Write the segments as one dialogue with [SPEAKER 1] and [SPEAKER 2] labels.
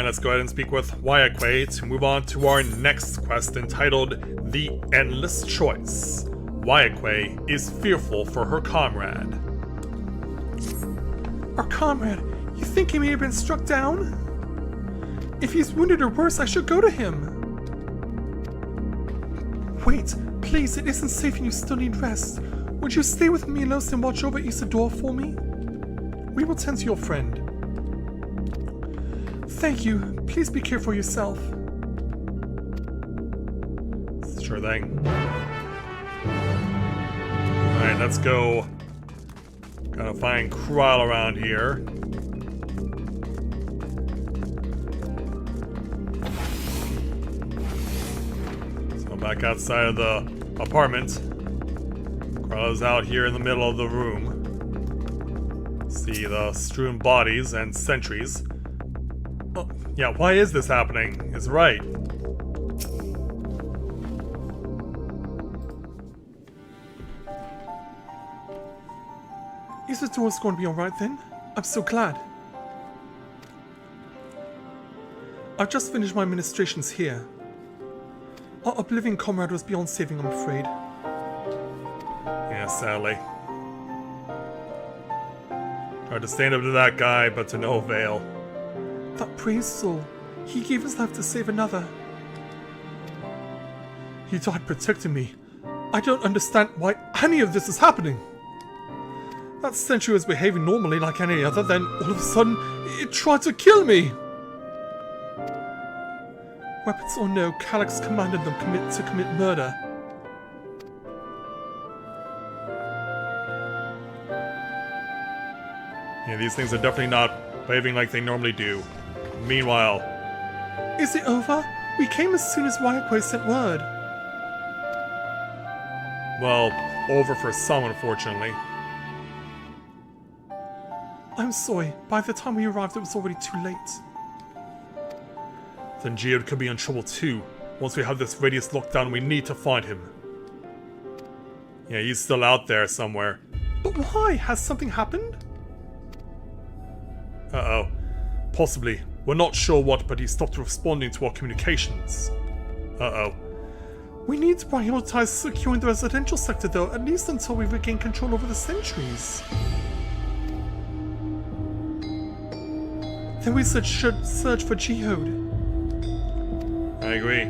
[SPEAKER 1] let's go ahead and speak with Wayakwe to move on to our next quest entitled The Endless Choice. Wayakwe is fearful for her comrade.
[SPEAKER 2] Our comrade, you think he may have been struck down? If he's wounded or worse, I should go to him. Wait, please, it isn't safe and you still need rest. Would you stay with me alone and watch over Isidore for me? We will tend to your friend. Thank you. Please be careful yourself.
[SPEAKER 1] Sure thing. Alright, let's go. Gotta find Kral around here. So back outside of the apartment. Kral is out here in the middle of the room. See the strewn bodies and sentries. Oh, yeah, why is this happening? Is right.
[SPEAKER 2] Isidore's going to be alright then? I'm so glad. I've just finished my ministrations here. Our Oblivion comrade was beyond saving, I'm afraid.
[SPEAKER 1] Yeah, sadly. Tried to stand up to that guy, but to no avail.
[SPEAKER 2] That praised soul. He gave his life to save another. He died protecting me. I don't understand why any of this is happening. That sentry was behaving normally like any other, then all of a sudden, it tried to kill me! Weapons or no, Calyx commanded them to commit murder.
[SPEAKER 1] Yeah, these things are definitely not behaving like they normally do. Meanwhile...
[SPEAKER 2] Is it over? We came as soon as Wayakwe sent word.
[SPEAKER 1] Well, over for some, unfortunately.
[SPEAKER 2] I'm sorry. By the time we arrived, it was already too late.
[SPEAKER 1] Then Geode could be in trouble too. Once we have this radius locked down, we need to find him. Yeah, he's still out there somewhere.
[SPEAKER 2] But why? Has something happened?
[SPEAKER 1] Uh-oh. Possibly. We're not sure what, but he stopped responding to our communications. Uh-oh.
[SPEAKER 2] We need to prioritize securing the residential sector though, at least until we regain control over the sentries. Then we should search for Geode.
[SPEAKER 1] I agree.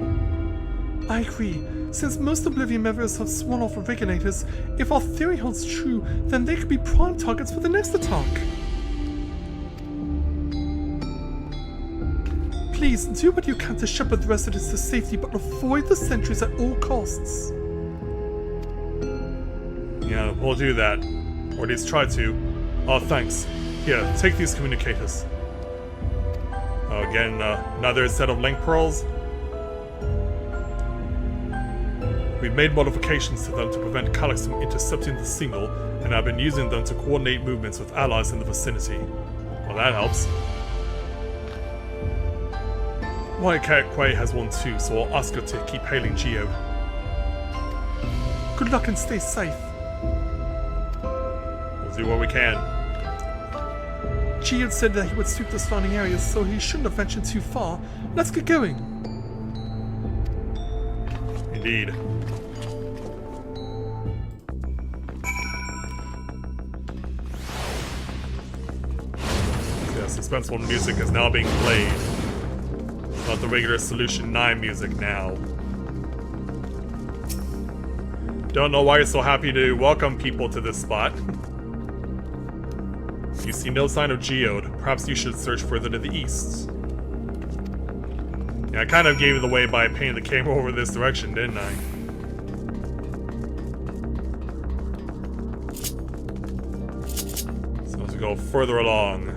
[SPEAKER 2] I agree. Since most Oblivion members have sworn off of regulators, if our theory holds true, then they could be prime targets for the next attack. Please, do what you can to shepherd the residents to safety, but avoid the sentries at all costs.
[SPEAKER 1] Yeah, we'll do that. Or at least try to. Oh, thanks. Here, take these communicators. Oh, again, another set of link pearls. We've made modifications to them to prevent Calyx from intercepting the signal, and I've been using them to coordinate movements with allies in the vicinity. Well, that helps. Wayakwe has one too, so I'll ask her to keep hailing Geode.
[SPEAKER 2] Good luck and stay safe.
[SPEAKER 1] We'll do what we can.
[SPEAKER 2] Geode said that he would sweep the surrounding areas, so he shouldn't have ventured too far. Let's get going.
[SPEAKER 1] Indeed. Yeah, suspenseful music is now being played. It's not the regular Solution 9 music now. Don't know why you're so happy to welcome people to this spot. You see no sign of Geode. Perhaps you should search further to the east. Yeah, I kind of gave it away by painting the camera over this direction, didn't I? So as we go further along.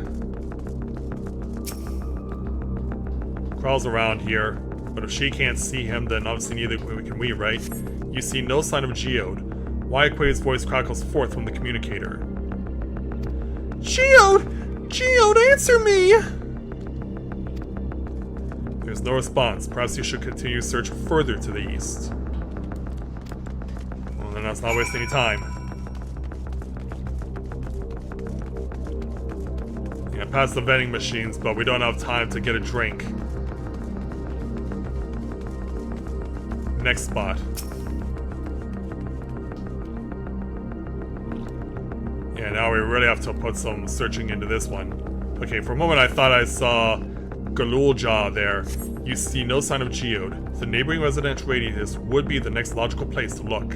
[SPEAKER 1] Kral's around here, but if she can't see him, then obviously neither can we, right? You see no sign of Geode. Wayakwe's voice crackles forth from the communicator.
[SPEAKER 2] Geode! Geode, answer me!
[SPEAKER 1] There's no response. Perhaps you should continue your search further to the east. Well, then let's not waste any time. Yeah, went past the vending machines, but we don't have time to get a drink. Next spot. Yeah, now we really have to put some searching into this one. Okay, for a moment I thought I saw Galulja there. You see no sign of Geode. The neighboring residential radius would be the next logical place to look.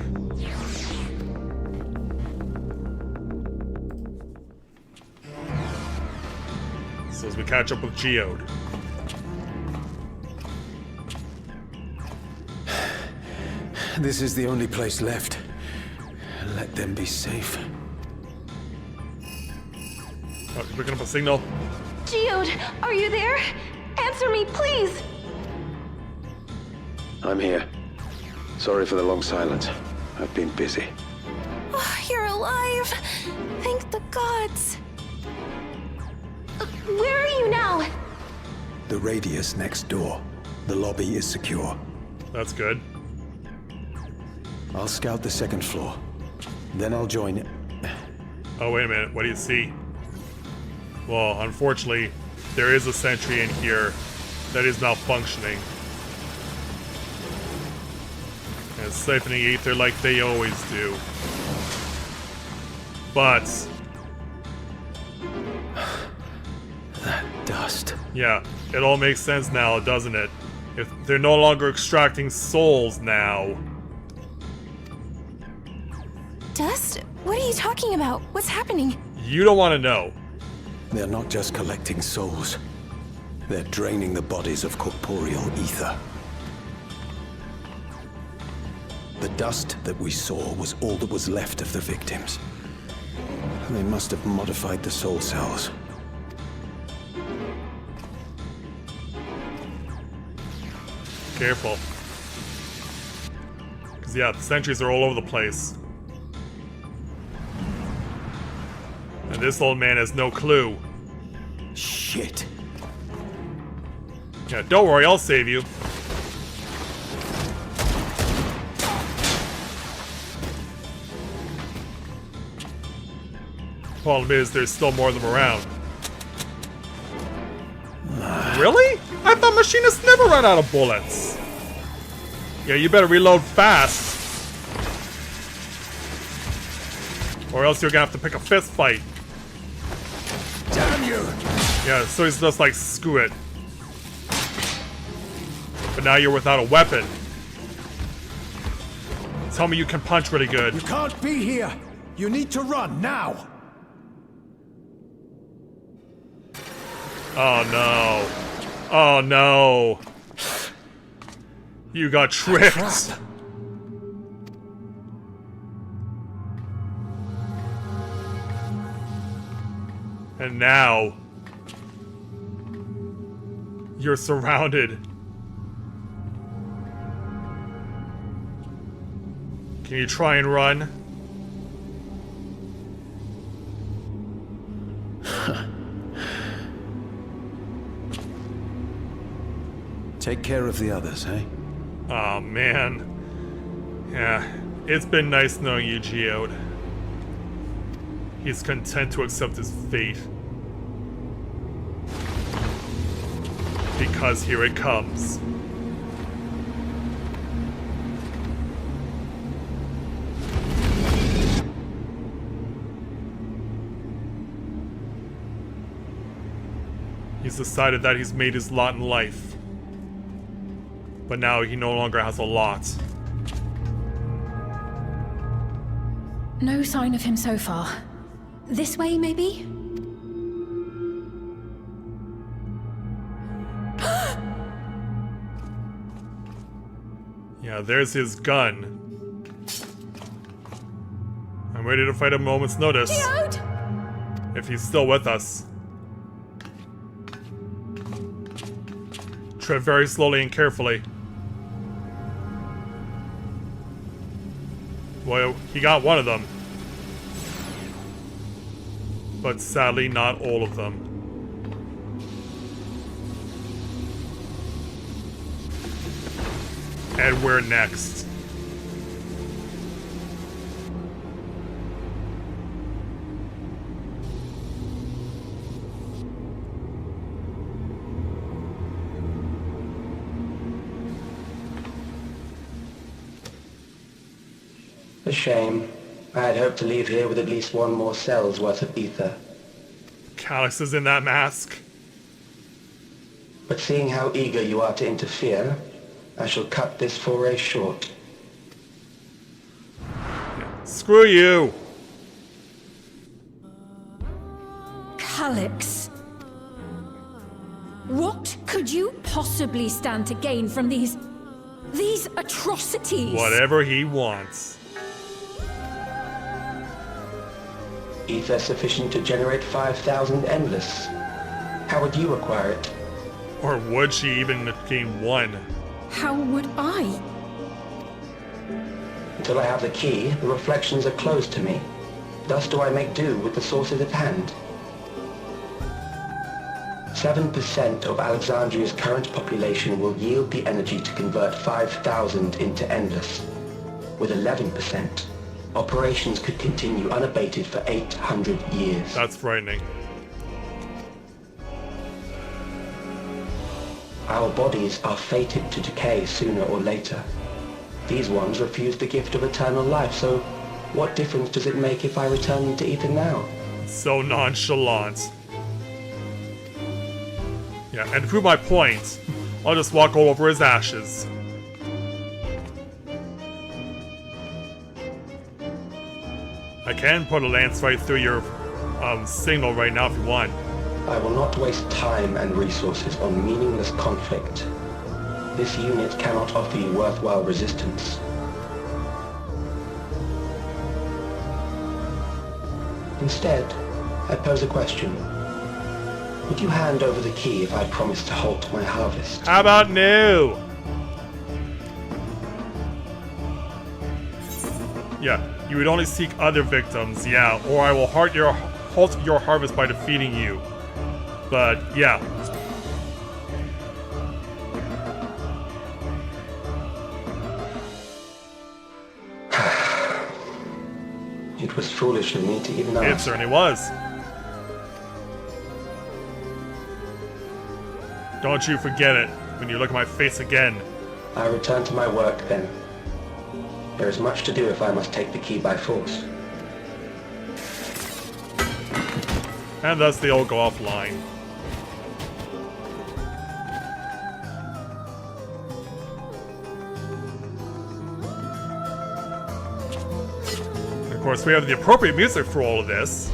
[SPEAKER 1] So as we catch up with Geode.
[SPEAKER 3] This is the only place left. Let them be safe.
[SPEAKER 1] Oh, picking up a signal.
[SPEAKER 4] Geode, are you there? Answer me, please!
[SPEAKER 3] I'm here. Sorry for the long silence. I've been busy.
[SPEAKER 4] Oh, you're alive! Thank the gods! Where are you now?
[SPEAKER 3] The radius next door. The lobby is secure.
[SPEAKER 1] That's good.
[SPEAKER 3] I'll scout the second floor. Then I'll join it.
[SPEAKER 1] Oh, wait a minute. What do you see? Well, unfortunately, there is a sentry in here that is malfunctioning. And it's siphoning ether like they always do. But...
[SPEAKER 3] that dust.
[SPEAKER 1] yeah, it all makes sense now, doesn't it? If they're no longer extracting souls now.
[SPEAKER 4] Dust? What are you talking about? What's happening?
[SPEAKER 1] You don't want to know.
[SPEAKER 3] They're not just collecting souls. They're draining the bodies of corporeal ether. The dust that we saw was all that was left of the victims. They must have modified the soul cells.
[SPEAKER 1] Careful. Because, yeah, the sentries are all over the place. And this old man has no clue.
[SPEAKER 3] Shit.
[SPEAKER 1] Yeah, don't worry, I'll save you. Problem is, there's still more of them around. Really? I thought machinists never run out of bullets. Yeah, you better reload fast. Or else you're gonna have to pick a fist fight.
[SPEAKER 3] Damn you!
[SPEAKER 1] Yeah, so he's just like, screw it. But now you're without a weapon. Tell me you can punch really good.
[SPEAKER 3] You can't be here! You need to run, now!
[SPEAKER 1] Oh no. Oh no. You got tricked. And now you're surrounded. Can you try and run?
[SPEAKER 3] Take care of the others, eh?
[SPEAKER 1] Oh man. Yeah, it's been nice knowing you, Geode. He's content to accept his fate. Because here it comes. He's decided that he's made his lot in life. But now he no longer has a lot.
[SPEAKER 4] No sign of him so far. This way, maybe?
[SPEAKER 1] Yeah, there's his gun. I'm ready to fight at a moment's notice.
[SPEAKER 4] Geode!
[SPEAKER 1] If he's still with us. Tread very slowly and carefully. Well, he got one of them. But sadly, not all of them. And we're next.
[SPEAKER 5] A shame. I had hoped to leave here with at least one more cell's worth of ether.
[SPEAKER 1] Calix is in that mask.
[SPEAKER 5] But seeing how eager you are to interfere, I shall cut this foray short.
[SPEAKER 1] Screw you!
[SPEAKER 4] Calix. What could you possibly stand to gain from these atrocities?
[SPEAKER 1] Whatever he wants.
[SPEAKER 5] Ether sufficient to generate 5,000 endless. How would you acquire it?
[SPEAKER 1] Or would she even gain one?
[SPEAKER 4] How would I?
[SPEAKER 5] Until I have the key, the reflections are closed to me. Thus do I make do with the sources at hand. 7% of Alexandria's current population will yield the energy to convert 5,000 into endless. With 11%, operations could continue unabated for 800 years.
[SPEAKER 1] That's frightening.
[SPEAKER 5] Our bodies are fated to decay sooner or later. These ones refuse the gift of eternal life, so what difference does it make if I return them to ether now?
[SPEAKER 1] So nonchalant. Yeah, and to prove my point, I'll just walk all over his ashes. I can put a lance right through your signal right now if you want.
[SPEAKER 5] I will not waste time and resources on meaningless conflict. This unit cannot offer you worthwhile resistance. Instead, I pose a question. Would you hand over the key if I promise to halt my harvest?
[SPEAKER 1] How about no? Yeah, you would only seek other victims, yeah, or I will halt your harvest by defeating you. But, yeah.
[SPEAKER 5] It was foolish of me to even ask.
[SPEAKER 1] It certainly was. Don't you forget it when you look at my face again.
[SPEAKER 5] I return to my work then. There is much to do if I must take the key by force.
[SPEAKER 1] And thus they all go offline. Of course, we have the appropriate music for all of this.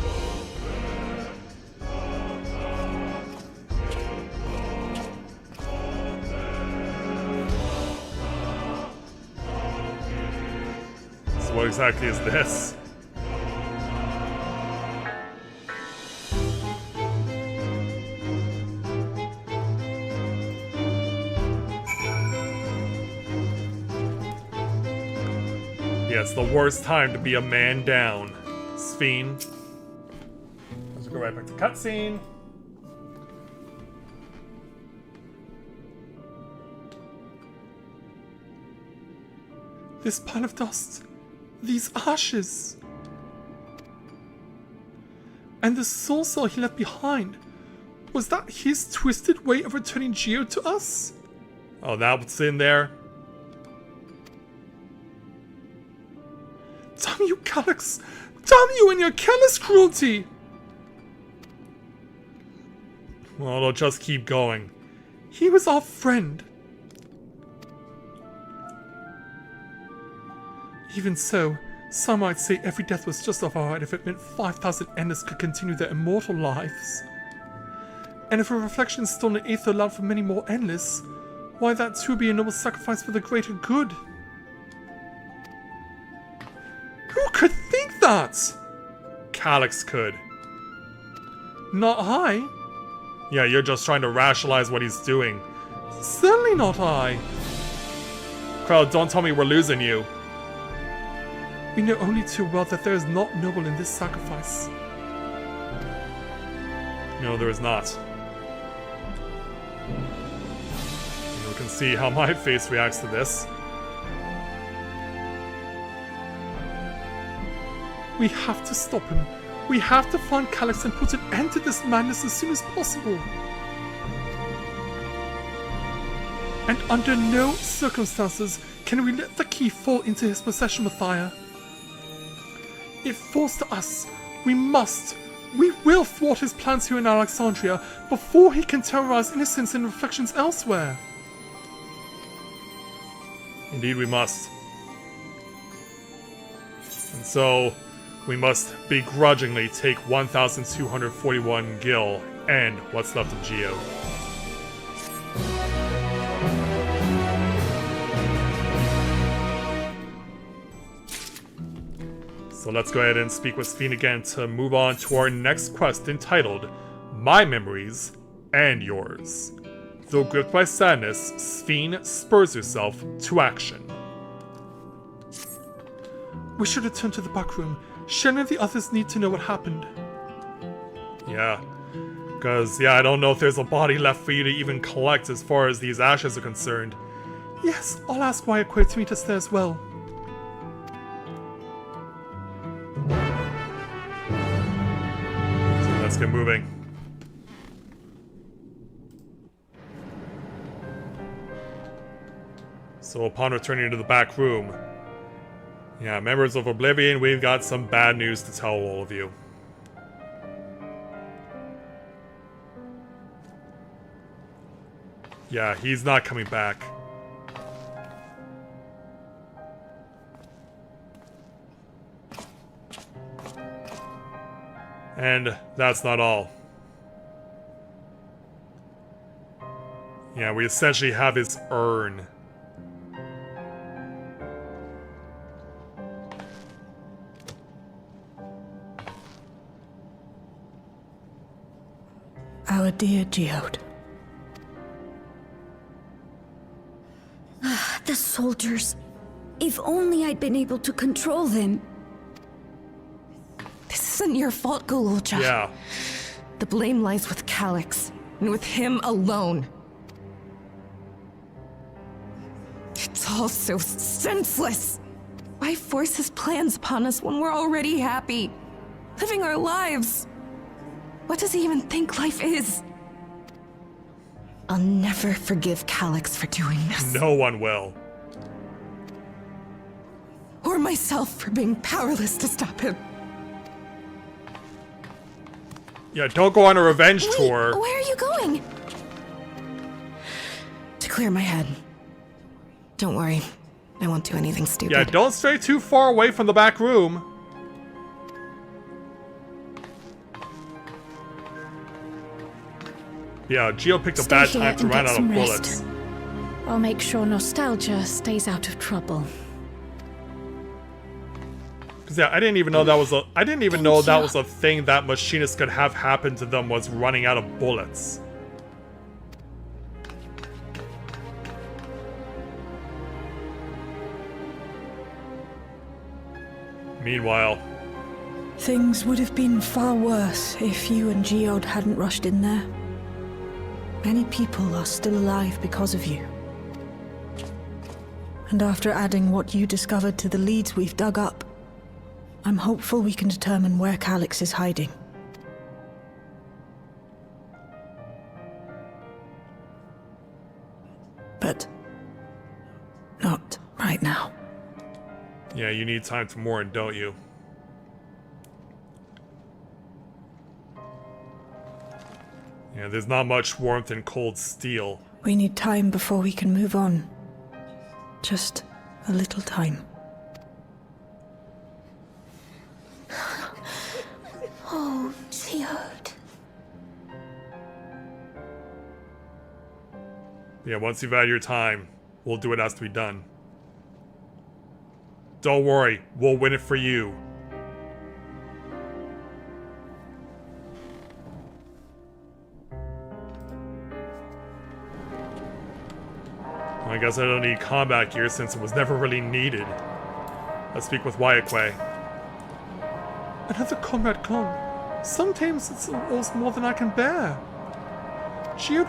[SPEAKER 1] So what exactly is this? Yeah, it's the worst time to be a man down. Sphene. Let's go right back to cutscene.
[SPEAKER 2] This pile of dust. These ashes. And the soul cell he left behind. Was that his twisted way of returning Geo to us?
[SPEAKER 1] Oh, that's in there?
[SPEAKER 2] Damn you, Calix! Damn you and your careless cruelty!
[SPEAKER 1] Well, it'll just keep going.
[SPEAKER 2] He was our friend. Even so, some might say every death was justified if it meant 5,000 endless could continue their immortal lives. And if a reflection stolen in aether allowed for many more endless, why that too be a noble sacrifice for the greater good? Who could think that?
[SPEAKER 1] Calix could.
[SPEAKER 2] Not I.
[SPEAKER 1] Yeah, you're just trying to rationalize what he's doing.
[SPEAKER 2] Certainly not I.
[SPEAKER 1] Crowd, don't tell me we're losing you.
[SPEAKER 2] We know only too well that there is naught noble in this sacrifice.
[SPEAKER 1] No, there is not. You can see how my face reacts to this.
[SPEAKER 2] We have to stop him. We have to find Calix and put an end to this madness as soon as possible. And under no circumstances can we let the key fall into his possession, Mathia. If forced to us, we will thwart his plans here in Alexandria before he can terrorize innocents and reflections elsewhere.
[SPEAKER 1] Indeed we must. And so, we must begrudgingly take 1,241 gil and what's left of Geo. So let's go ahead and speak with Sphene again to move on to our next quest entitled My Memories and Yours. Though gripped by sadness, Sphene spurs herself to action.
[SPEAKER 2] We should return to the back room. Shen and the others need to know what happened.
[SPEAKER 1] Yeah. Because, I don't know if there's a body left for you to even collect as far as these ashes are concerned.
[SPEAKER 2] Yes, I'll ask Wyaquay to meet us there as well.
[SPEAKER 1] So let's get moving. So upon returning to the back room, members of Oblivion, we've got some bad news to tell all of you. Yeah, he's not coming back. And that's not all. Yeah, we essentially have his urn.
[SPEAKER 6] Our dear Geode.
[SPEAKER 7] The soldiers. If only I'd been able to control them.
[SPEAKER 6] This isn't your fault, Gululcha.
[SPEAKER 1] Yeah.
[SPEAKER 6] The blame lies with Calyx, and with him alone. It's all so senseless. Why force his plans upon us when we're already happy? Living our lives. What does he even think life is? I'll never forgive Calyx for doing this.
[SPEAKER 1] No one will.
[SPEAKER 6] Or myself for being powerless to stop him.
[SPEAKER 1] Yeah, don't go on a revenge tour.
[SPEAKER 6] Where are you going? To clear my head. Don't worry. I won't do anything stupid.
[SPEAKER 1] Yeah, don't stray too far away from the back room. Yeah, Geo picked a
[SPEAKER 4] Stay
[SPEAKER 1] bad
[SPEAKER 4] here
[SPEAKER 1] time to
[SPEAKER 4] and
[SPEAKER 1] run
[SPEAKER 4] get
[SPEAKER 1] out
[SPEAKER 4] some
[SPEAKER 1] of
[SPEAKER 4] rest.
[SPEAKER 1] bullets.
[SPEAKER 4] I'll make sure nostalgia stays out of trouble.
[SPEAKER 1] Cause I didn't even know that was a thing that machinists could have happen to them, was running out of bullets. Meanwhile,
[SPEAKER 6] Things would have been far worse if you and Geode hadn't rushed in there. Many people are still alive because of you. And after adding what you discovered to the leads we've dug up, I'm hopeful we can determine where Calyx is hiding. But not right now.
[SPEAKER 1] yeah, you need time to mourn, don't you? Yeah, there's not much warmth in cold steel.
[SPEAKER 6] We need time before we can move on. Just a little time.
[SPEAKER 7] Oh, Geode.
[SPEAKER 1] Yeah, once you've had your time, we'll do what has to be done. Don't worry, we'll win it for you. I guess I don't need combat gear since it was never really needed. Let's speak with Wyaquay.
[SPEAKER 2] Another comrade gone. Sometimes it's almost more than I can bear. Geode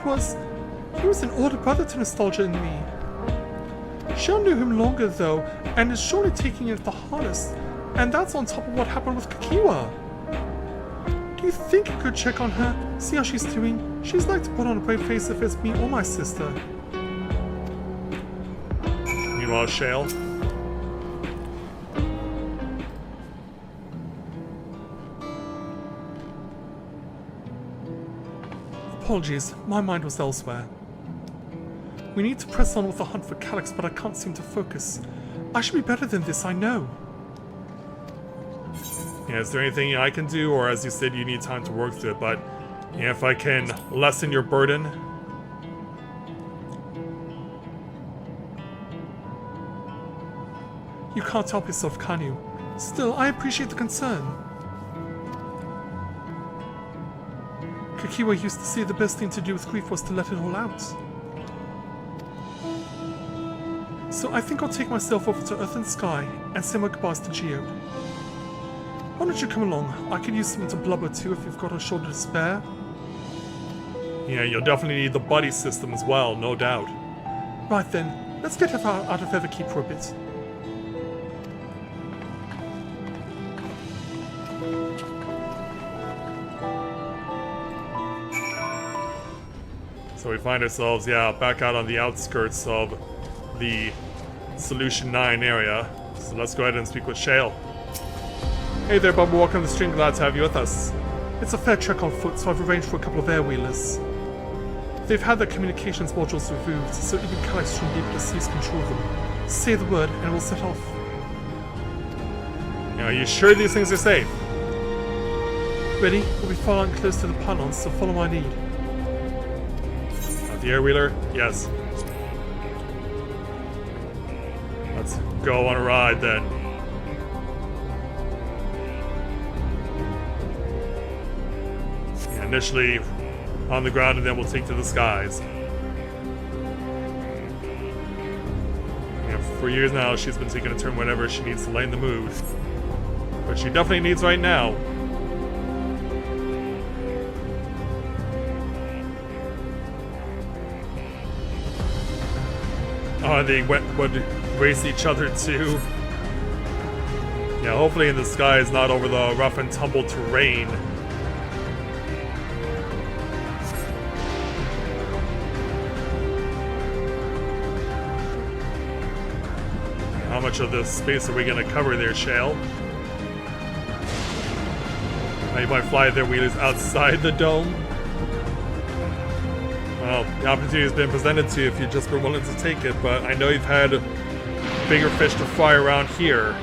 [SPEAKER 2] he was an older brother to Nostalgia and me. Shell knew him longer though, and is surely taking it the hardest, and that's on top of what happened with Kakiwa. Do you think you could check on her, see how she's doing? She's like to put on a brave face if it's me or my sister.
[SPEAKER 1] Meanwhile, Shale.
[SPEAKER 2] Apologies, my mind was elsewhere. We need to press on with the hunt for Calyx, but I can't seem to focus. I should be better than this, I know.
[SPEAKER 1] Yeah, is there anything I can do, or as you said, you need time to work through it, but yeah, if I can lessen your burden.
[SPEAKER 2] You can't help yourself, can you? Still, I appreciate the concern. Kakiwa used to say the best thing to do with grief was to let it all out. So I think I'll take myself over to Earth and Sky and say my goodbyes to Geode. Why don't you come along? I could use someone to blubber too if you've got a shoulder to spare.
[SPEAKER 1] Yeah, you'll definitely need the buddy system as well, no doubt.
[SPEAKER 2] Right then, let's get her out of Everkeep for a bit.
[SPEAKER 1] So we find ourselves, yeah, back out on the outskirts of the Solution 9 area. So let's go ahead and speak with Shale.
[SPEAKER 2] Hey there, Bob. Welcome to the stream. Glad to have you with us. It's a fair trek on foot, so I've arranged for a couple of airwheelers. They've had their communications modules removed, so even Calyx shouldn't be able to seize control of them. Say the word, and we'll set off.
[SPEAKER 1] Are you sure these things are safe?
[SPEAKER 2] Ready? We'll be following close to the pylons, so follow my lead.
[SPEAKER 1] The airwheeler? Yes. Let's go on a ride then. Yeah, initially on the ground and then we'll take to the skies. Yeah, for years now she's been taking a turn whenever she needs to lighten the mood. But she definitely needs right now. Oh, they would race each other too. Yeah, hopefully in the skies, not over the rough and tumble terrain. How much of this space are we going to cover there, Shale? You might fly their wheelers outside the dome. Well, the opportunity has been presented to you if you just were willing to take it, but I know you've had bigger fish to fry around here.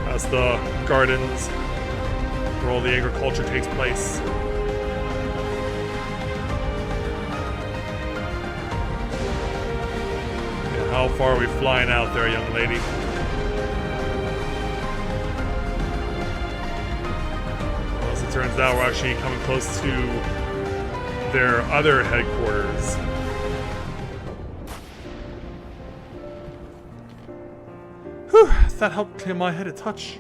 [SPEAKER 1] That's the gardens where all the agriculture takes place. Yeah, how far are we flying out there, young lady? Turns out we're actually coming close to their other headquarters.
[SPEAKER 2] Whew, that helped clear my head a touch.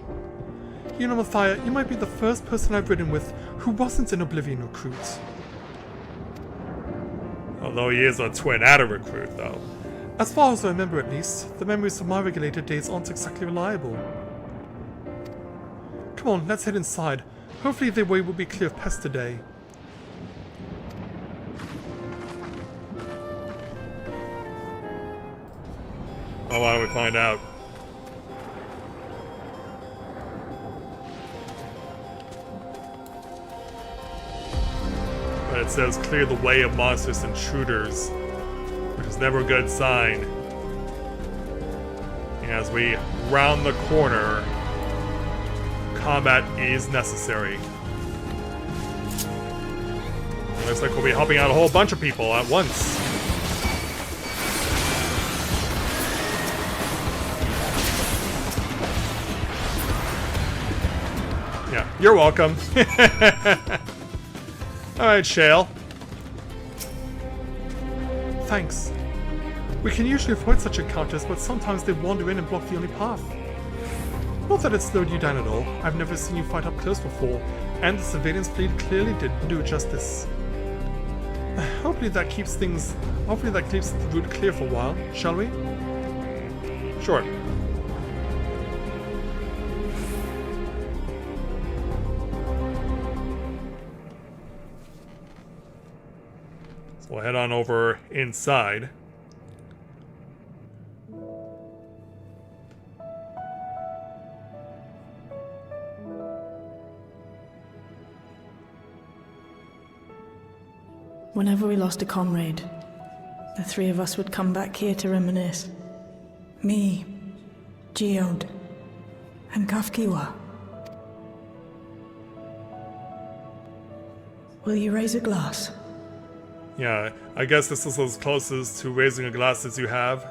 [SPEAKER 2] You know, Mathia, you might be the first person I've ridden with who wasn't an Oblivion recruit.
[SPEAKER 1] Although he is a Twin Adder recruit, though.
[SPEAKER 2] As far as I remember at least, the memories from my regulator days aren't exactly reliable. Come on, let's head inside. Hopefully the way will be clear of pests today.
[SPEAKER 1] Oh, why don't we find out? But it says clear the way of monstrous intruders, which is never a good sign. As we round the corner, combat is necessary. Looks like we'll be helping out a whole bunch of people at once. Yeah, you're welcome. Alright, Shale.
[SPEAKER 2] Thanks. We can usually avoid such encounters, but sometimes they wander in and block the only path. Not that it slowed you down at all. I've never seen you fight up close before, and the surveillance fleet clearly didn't do it justice. Hopefully that keeps the route clear for a while, shall we?
[SPEAKER 1] Sure. So we'll head on over inside.
[SPEAKER 8] Whenever we lost a comrade, the three of us would come back here to reminisce. Me, Geode, and Kafkiwa. Will you raise a glass?
[SPEAKER 1] Yeah, I guess this is as closest to raising a glass as you have.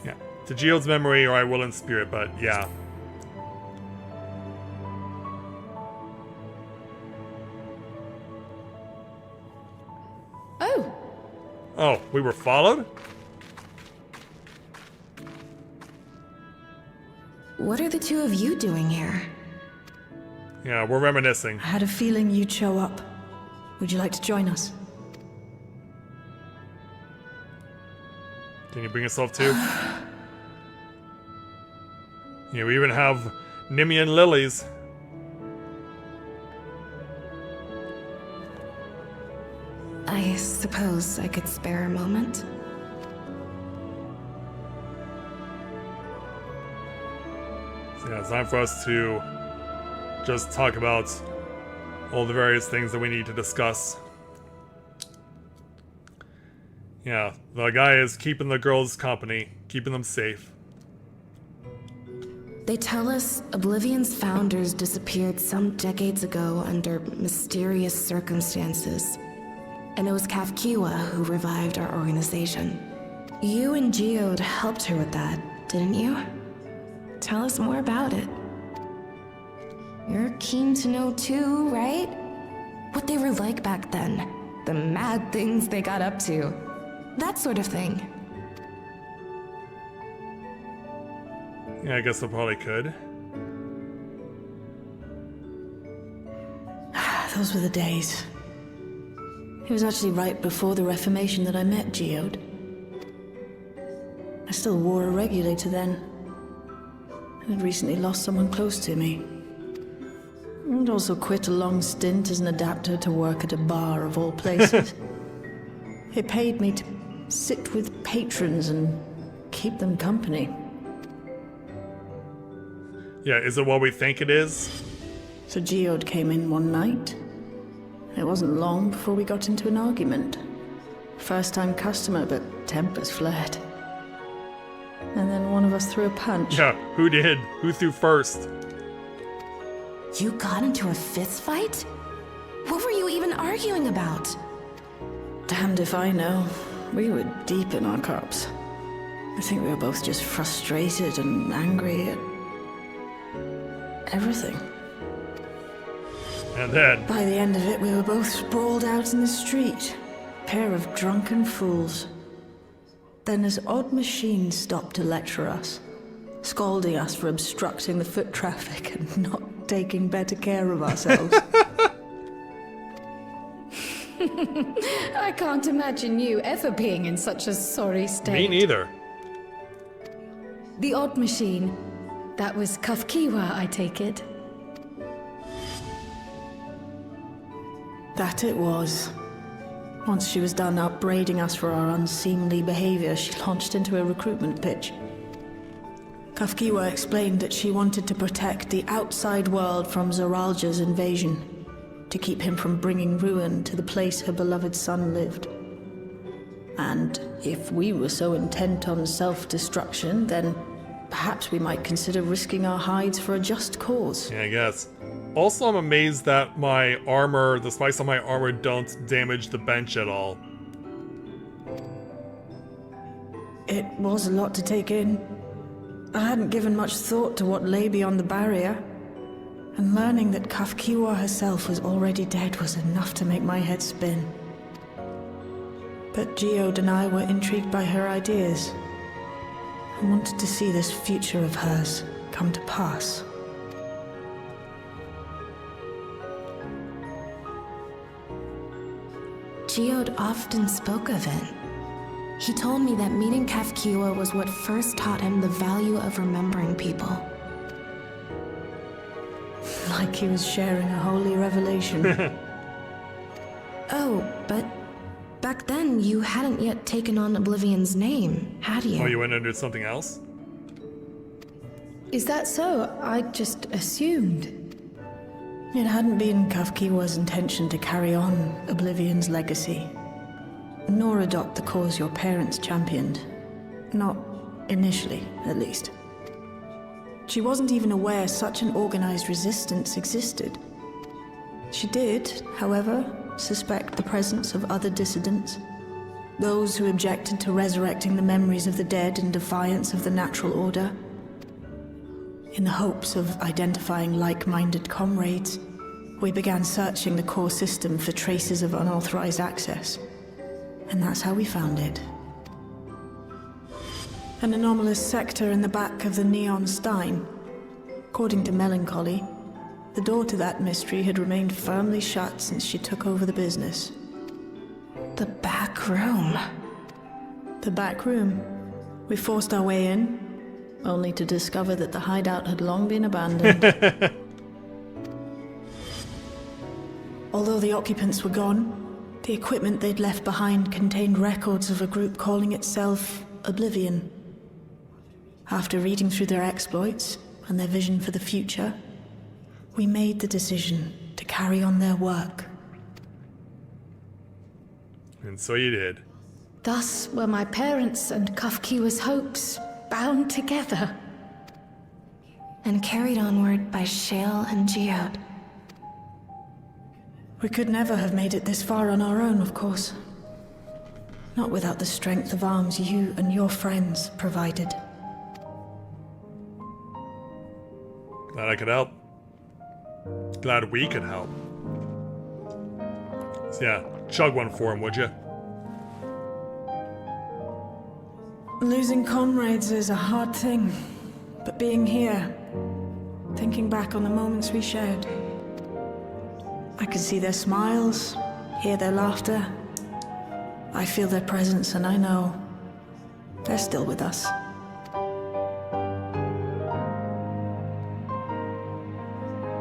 [SPEAKER 1] Yeah, to Geode's memory, or I will in spirit, but yeah.
[SPEAKER 4] Oh,
[SPEAKER 1] Oh, we were followed?
[SPEAKER 6] What are the two of you doing here?
[SPEAKER 1] Yeah, we're reminiscing.
[SPEAKER 8] I had a feeling you'd show up. Would you like to join us?
[SPEAKER 1] Can you bring yourself too? Yeah, we even have Nimian lilies.
[SPEAKER 6] I suppose I could spare a moment.
[SPEAKER 1] So yeah, it's time for us to just talk about all the various things that we need to discuss. Yeah, the guy is keeping the girls company, keeping them safe.
[SPEAKER 6] They tell us Oblivion's founders disappeared some decades ago under mysterious circumstances. And it was Kafkiwa who revived our organization. You and Geode helped her with that, didn't you? Tell us more about it. You're keen to know too, right? What they were like back then. The mad things they got up to. That sort of thing.
[SPEAKER 1] Yeah, I guess I probably could.
[SPEAKER 8] Those were the days. It was actually right before the Reformation that I met Geode. I still wore a regulator then. I had recently lost someone close to me. And also quit a long stint as an adapter to work at a bar of all places. It paid me to sit with patrons and keep them company.
[SPEAKER 1] Yeah, is it what we think it is?
[SPEAKER 8] So Geode came in one night. It wasn't long before we got into an argument. First-time customer, but tempers flared. And then one of us threw a punch.
[SPEAKER 1] Yeah, who did? Who threw first?
[SPEAKER 6] You got into a fist fight? What were you even arguing about?
[SPEAKER 8] Damned if I know. We were deep in our cups. I think we were both just frustrated and angry at everything.
[SPEAKER 1] And then...
[SPEAKER 8] By the end of it, we were both sprawled out in the street. Pair of drunken fools. Then this odd machine stopped to lecture us, scolding us for obstructing the foot traffic and not taking better care of ourselves.
[SPEAKER 4] I can't imagine you ever being in such a sorry state.
[SPEAKER 1] Me neither.
[SPEAKER 4] The odd machine. That was Kafkiwa, I take it.
[SPEAKER 8] That it was. Once she was done upbraiding us for our unseemly behavior, she launched into a recruitment pitch. Kafkiwa explained that she wanted to protect the outside world from Zoralja's invasion, to keep him from bringing ruin to the place her beloved son lived. And if we were so intent on self-destruction, then perhaps we might consider risking our hides for a just cause.
[SPEAKER 1] Yeah, I guess. Also, I'm amazed that my armor, the spikes on my armor don't damage the bench at all.
[SPEAKER 8] It was a lot to take in. I hadn't given much thought to what lay beyond the barrier, and learning that Kafkiwa herself was already dead was enough to make my head spin. But Geode and I were intrigued by her ideas, and wanted to see this future of hers come to pass.
[SPEAKER 6] Geode often spoke of it. He told me that meeting Kafkiwa was what first taught him the value of remembering people.
[SPEAKER 8] Like he was sharing a holy revelation.
[SPEAKER 6] Oh, but back then you hadn't yet taken on Oblivion's name, had you?
[SPEAKER 1] Oh, you went under something else?
[SPEAKER 4] Is that so? I just assumed.
[SPEAKER 8] It hadn't been Kafkiwa's intention to carry on Oblivion's legacy, nor adopt the cause your parents championed. Not initially, at least. She wasn't even aware such an organized resistance existed. She did, however, suspect the presence of other dissidents, those who objected to resurrecting the memories of the dead in defiance of the natural order. In the hopes of identifying like-minded comrades, we began searching the core system for traces of unauthorized access. And that's how we found it. An anomalous sector in the back of the Neon Stein. According to Melancholy, the door to that mystery had remained firmly shut since she took over the business.
[SPEAKER 6] The back room.
[SPEAKER 8] The back room. We forced our way in, only to discover that the hideout had long been abandoned. Although the occupants were gone, the equipment they'd left behind contained records of a group calling itself Oblivion. After reading through their exploits and their vision for the future, we made the decision to carry on their work.
[SPEAKER 1] And so you did.
[SPEAKER 4] Thus were my parents and Kafkiwa's hopes bound together.
[SPEAKER 6] And carried onward by Shale and Geode.
[SPEAKER 8] We could never have made it this far on our own, of course. Not without the strength of arms you and your friends provided.
[SPEAKER 1] Glad I could help. Glad we could help. So yeah, chug one for him, would you?
[SPEAKER 8] Losing comrades is a hard thing, but being here, thinking back on the moments we shared, I can see their smiles, hear their laughter. I feel their presence, and I know they're still with us.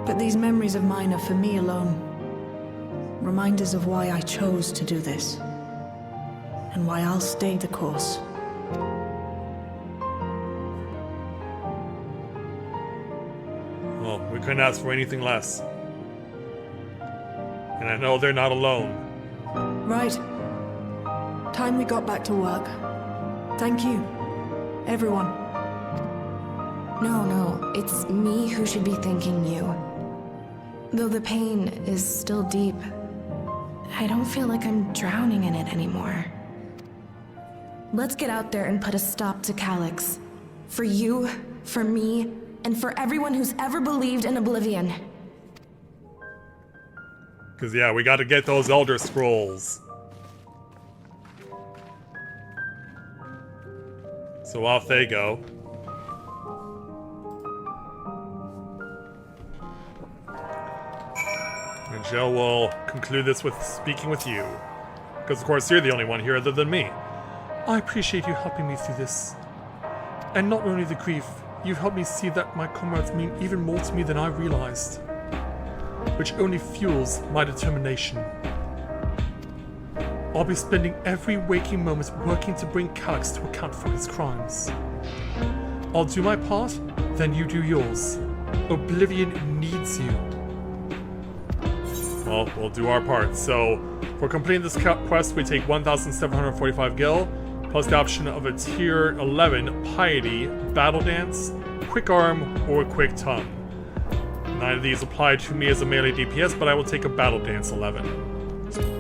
[SPEAKER 8] But these memories of mine are for me alone. Reminders of why I chose to do this, and why I'll stay the course.
[SPEAKER 1] Well, we couldn't ask for anything less. And I know they're not alone.
[SPEAKER 8] Right. Time we got back to work. Thank you, everyone.
[SPEAKER 6] No, it's me who should be thanking you. Though the pain is still deep, I don't feel like I'm drowning in it anymore. Let's get out there and put a stop to Calyx. For you, for me, and for everyone who's ever believed in Oblivion.
[SPEAKER 1] Because, yeah, we got to get those Elder Scrolls. So off they go. And Jill will conclude this with speaking with you. Because, of course, you're the only one here other than me.
[SPEAKER 2] I appreciate you helping me through this. And not only the grief, you've helped me see that my comrades mean even more to me than I realized. Which only fuels my determination. I'll be spending every waking moment working to bring Calyx to account for his crimes. I'll do my part, then you do yours. Oblivion needs you.
[SPEAKER 1] Well, we'll do our part. So, for completing this quest, we take 1,745 gil, plus the option of a tier 11 Piety, Battle Dance, Quick Arm, or Quick Tongue. None of these apply to me as a melee DPS, but I will take a Battle Dance 11.